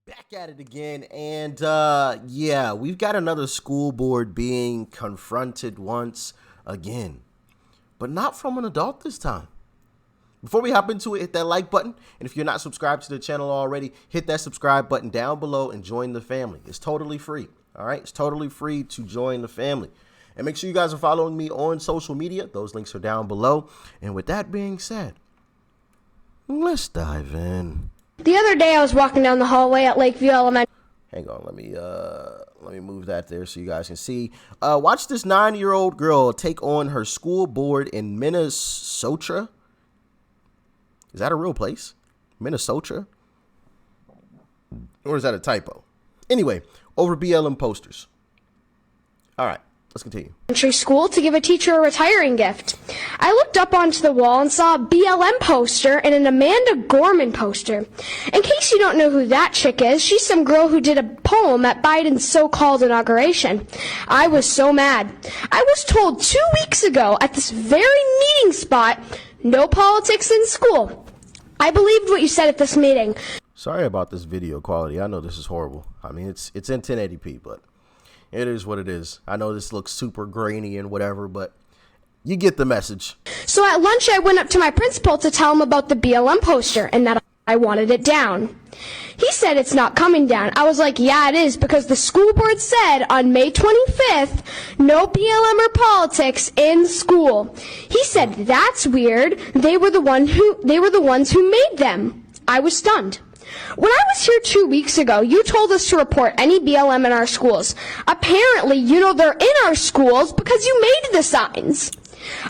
Back at it again, and yeah, we've got another school board being confronted once again, but not from an adult this time. Before we hop into it, hit that like button, and if you're not subscribed to the channel already, hit that subscribe button down below and join the family. It's totally free, all right? It's totally free to join the family. And make sure you guys are following me on social media. Those links are down below. And with that being said, let's dive in. The other day I was walking down the hallway at Lakeview Elementary. Hang on, let me move that there so you guys can see. Watch this 9-year-old girl take on her school board in Minnesota. Is that a real place? Minnesota? Or is that a typo? Anyway, over BLM posters. All right, let's continue. School to give a teacher a retiring gift. I looked up onto the wall and saw a BLM poster and an Amanda Gorman poster. In case you don't know who that chick is, she's some girl who did a poem at Biden's so-called inauguration. I was so mad. I was told 2 weeks ago at this very meeting spot, no politics in school. I believed what you said at this meeting. Sorry about this video quality. I know this is horrible. I mean, it's in 1080p, but it is what it is. I know this looks super grainy and whatever, but you get the message. So at lunch, I went up to my principal to tell him about the BLM poster and that I wanted it down. He said it's not coming down. I was like, yeah, it is, because the school board said on May 25th, no BLM or politics in school. He said, that's weird. They were the ones who made them. I was stunned. When I was here 2 weeks ago, you told us to report any BLM in our schools. Apparently, you know they're in our schools because you made the signs.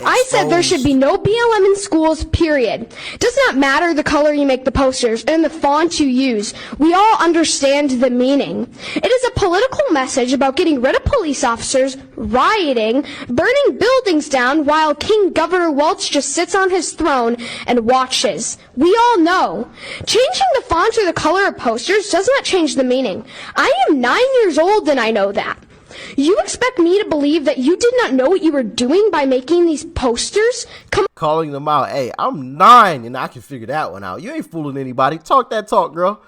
I said there should be no BLM in schools, period. It does not matter the color you make the posters and the font you use. We all understand the meaning. It is a political message about getting rid of police officers, rioting, burning buildings down while King Governor Welch just sits on his throne and watches. We all know. Changing the font or the color of posters does not change the meaning. I am 9 years old and I know that. You expect me to believe that you did not know what you were doing by making these posters? Calling them out. Hey, I'm 9 and I can figure that one out. You ain't fooling anybody. Talk that talk, girl.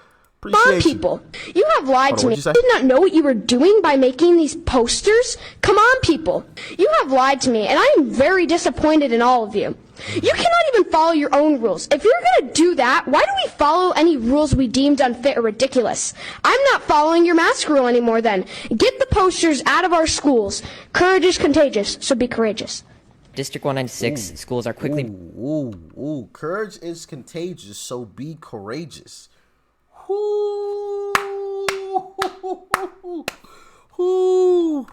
Appreciate people. You have lied to me. You did not know what you were doing by making these posters? Come on, people. You have lied to me, and I am very disappointed in all of you. You cannot even follow your own rules. If you're going to do that, why do we follow any rules we deemed unfit or ridiculous? I'm not following your mask rule anymore then. Get the posters out of our schools. Courage is contagious, so be courageous. District 196 schools are quickly... Ooh. Courage is contagious, so be courageous. Ooh.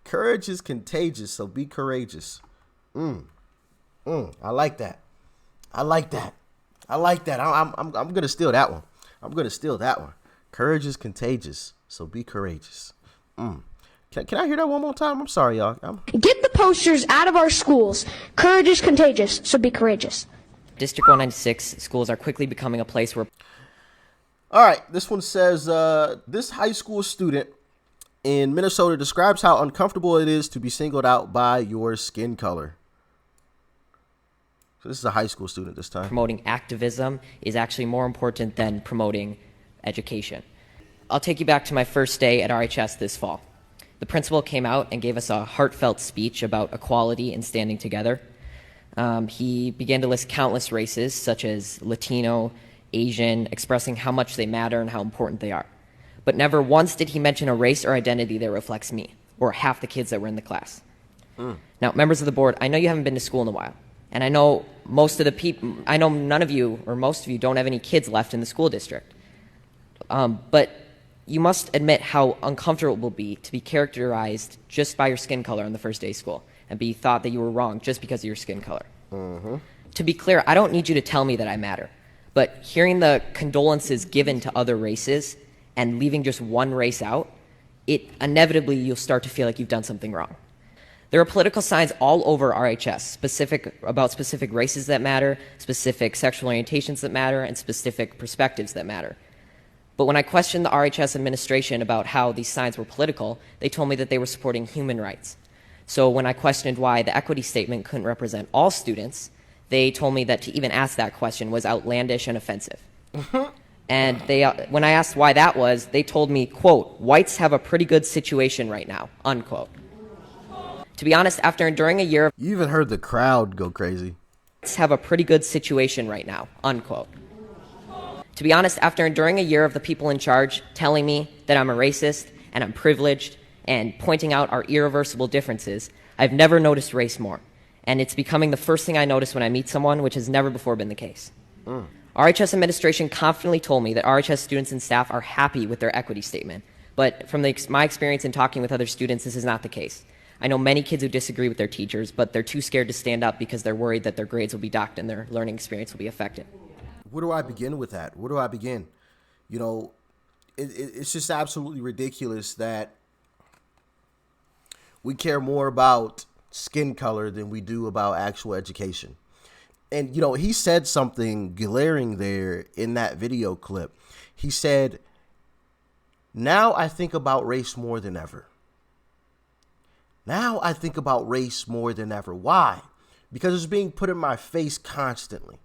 Courage is contagious, so be courageous. I like that. I'm gonna steal that one. Courage is contagious, so be courageous. Can I hear that one more time? I'm sorry, y'all. Get the posters out of our schools. Courage is contagious, so be courageous. District 196 schools are quickly becoming a place where... All right, this one says, this high school student in Minnesota describes how uncomfortable it is to be singled out by your skin color. So this is a high school student this time. Promoting activism is actually more important than promoting education. I'll take you back to my first day at RHS this fall. The principal came out and gave us a heartfelt speech about equality and standing together. He began to list countless races, such as Latino, Asian, expressing how much they matter and how important they are. But never once did he mention a race or identity that reflects me, or half the kids that were in the class. Now, members of the board, I know you haven't been to school in a while, and I know none of you, or most of you, don't have any kids left in the school district. But you must admit how uncomfortable it will be to be characterized just by your skin color on the first day of school, and be thought that you were wrong just because of your skin color. To be clear, I don't need you to tell me that I matter. But hearing the condolences given to other races and leaving just one race out, inevitably you'll start to feel like you've done something wrong. There are political signs all over RHS about specific races that matter, specific sexual orientations that matter, and specific perspectives that matter. But when I questioned the RHS administration about how these signs were political, they told me that they were supporting human rights. So when I questioned why the equity statement couldn't represent all students, they told me that to even ask that question was outlandish and offensive. And when I asked why that was, they told me, quote, "Whites have a pretty good situation right now," unquote. To be honest, after enduring a year of You even heard the crowd go crazy. whites have a pretty good situation right now, unquote. To be honest, after enduring a year of the people in charge telling me that I'm a racist and I'm privileged and pointing out our irreversible differences, I've never noticed race more. And it's becoming the first thing I notice when I meet someone, which has never before been the case. RHS administration confidently told me that RHS students and staff are happy with their equity statement. But from my experience in talking with other students, this is not the case. I know many kids who disagree with their teachers, but they're too scared to stand up because they're worried that their grades will be docked and their learning experience will be affected. Where do I begin with that? Where do I begin? You know, it's just absolutely ridiculous that we care more about skin color than we do about actual education. And, you know, he said something glaring there in that video clip. He said, "Now I think about race more than ever." Now I think about race more than ever. Why? Because it's being put in my face constantly.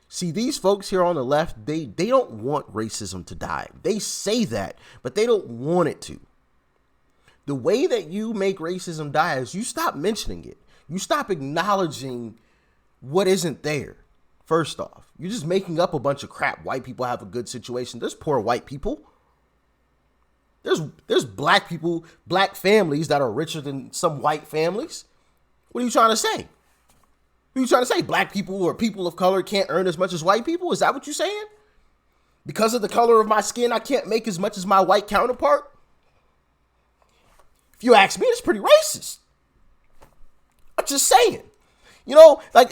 See, these folks here on the left, they don't want racism to die. They say that, but they don't want it to. The way that you make racism die is you stop mentioning it. You stop acknowledging what isn't there. First off, you're just making up a bunch of crap. White people have a good situation. There's poor white people. There's black people, black families that are richer than some white families. What are you trying to say? What are you trying to say? Black people or people of color can't earn as much as white people? Is that what you're saying? Because of the color of my skin, I can't make as much as my white counterpart? If you ask me, it's pretty racist. I'm just saying. You know, like,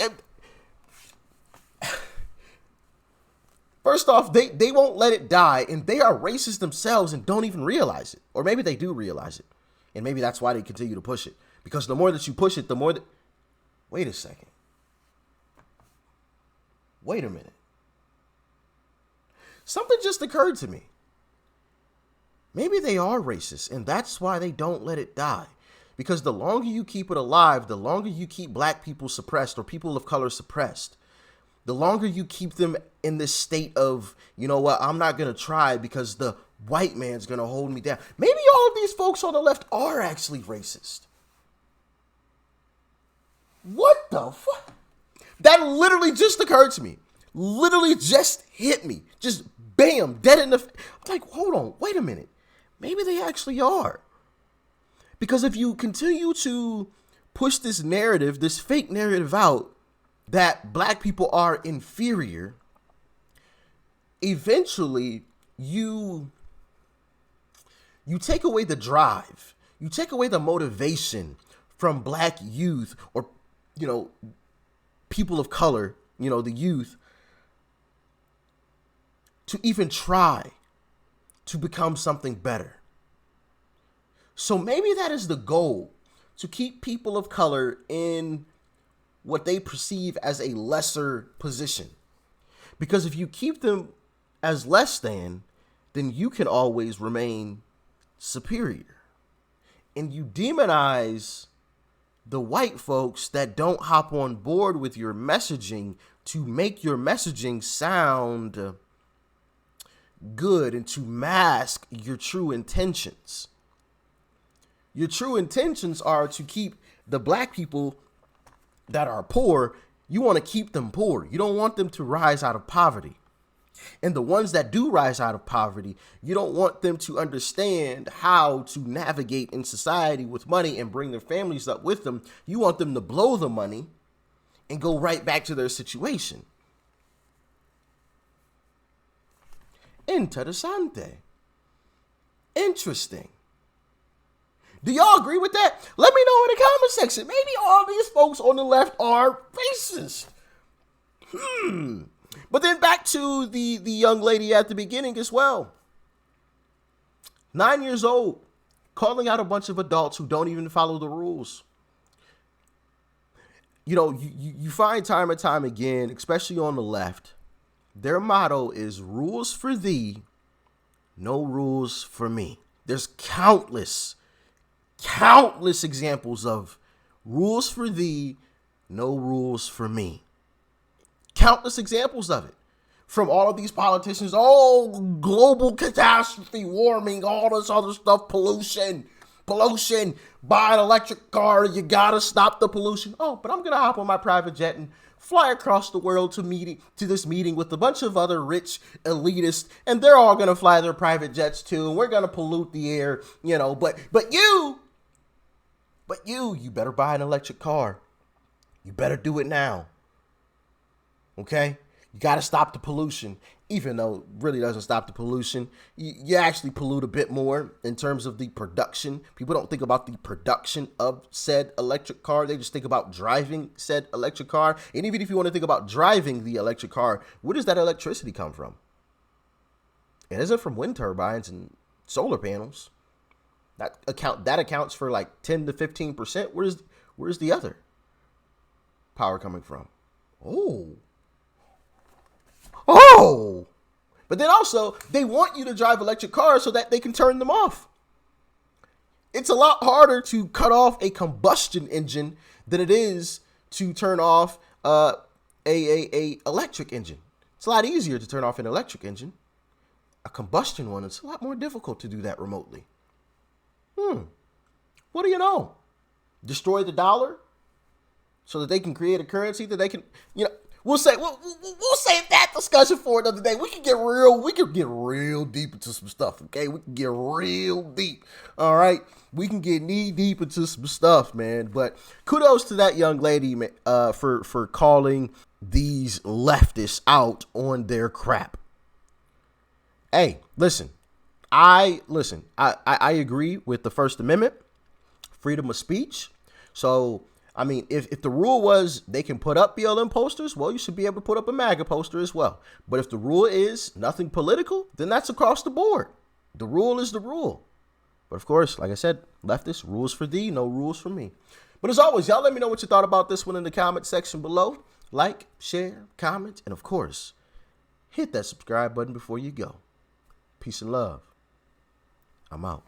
first off, they won't let it die, and they are racist themselves and don't even realize it. Or maybe they do realize it, and maybe that's why they continue to push it. Because the more that you push it, the more that... Wait a second. Wait a minute. Something just occurred to me. Maybe they are racist, and that's why they don't let it die. Because the longer you keep it alive, the longer you keep black people suppressed or people of color suppressed, the longer you keep them in this state of, you know what, I'm not going to try because the white man's going to hold me down. Maybe all of these folks on the left are actually racist. What the fuck? That literally just occurred to me. Literally just hit me. Just bam, dead in the... I'm like, hold on, wait a minute. Maybe they actually are. Because if you continue to push this narrative, this fake narrative out, that black people are inferior, eventually you take away the drive. You take away the motivation from black youth or, you know, people of color, you know, the youth, to even try to become something better. So maybe that is the goal, to keep people of color in what they perceive as a lesser position. Because if you keep them as less than, then you can always remain superior. And you demonize the white folks that don't hop on board with your messaging to make your messaging sound good and to mask your true intentions. Your true intentions are to keep the black people that are poor, you want to keep them poor. You don't want them to rise out of poverty. And the ones that do rise out of poverty, you don't want them to understand how to navigate in society with money and bring their families up with them. You want them to blow the money and go right back to their situation. Interessante. Interesting. Do y'all agree with that? Let me know in the comment section. Maybe all these folks on the left are racist. But then back to the young lady at the beginning as well. 9 years old, calling out a bunch of adults who don't even follow the rules. You know, you find time and time again, especially on the left, their motto is rules for thee, no rules for me. There's countless examples of rules for thee, no rules for me. Countless examples of it. from all of these politicians. Oh, global catastrophe, warming, all this other stuff, pollution. Buy an electric car, you gotta stop the pollution. Oh, but I'm gonna hop on my private jet and fly across the world to this meeting with a bunch of other rich elitists, and they're all gonna fly their private jets too, and we're gonna pollute the air, but you better buy an electric car. You better do it now. Okay? You got to stop the pollution, even though it really doesn't stop the pollution. You actually pollute a bit more in terms of the production. People don't think about the production of said electric car. They just think about driving said electric car. And even if you want to think about driving the electric car, where does that electricity come from? It isn't from wind turbines and solar panels. That accounts for like 10 to 15%. Where's the other power coming from? But then also, they want you to drive electric cars so that they can turn them off. It's a lot harder to cut off a combustion engine than it is to turn off a electric engine. It's a lot easier to turn off an electric engine. A combustion one, it's a lot more difficult to do that remotely. What do you know? Destroy the dollar so that they can create a currency that they can, we'll save that discussion for another day. We can get real deep into some stuff, okay? We can get real deep. All right. We can get knee deep into some stuff, man. But kudos to that young lady for calling these leftists out on their crap. Hey, listen. I agree with the First Amendment, freedom of speech. So, I mean, if the rule was they can put up BLM posters, well, you should be able to put up a MAGA poster as well. But if the rule is nothing political, then that's across the board. The rule is the rule. But of course, like I said, leftist, rules for thee, no rules for me. But as always, y'all let me know what you thought about this one in the comment section below. Like, share, comment, and of course, hit that subscribe button before you go. Peace and love. I'm out.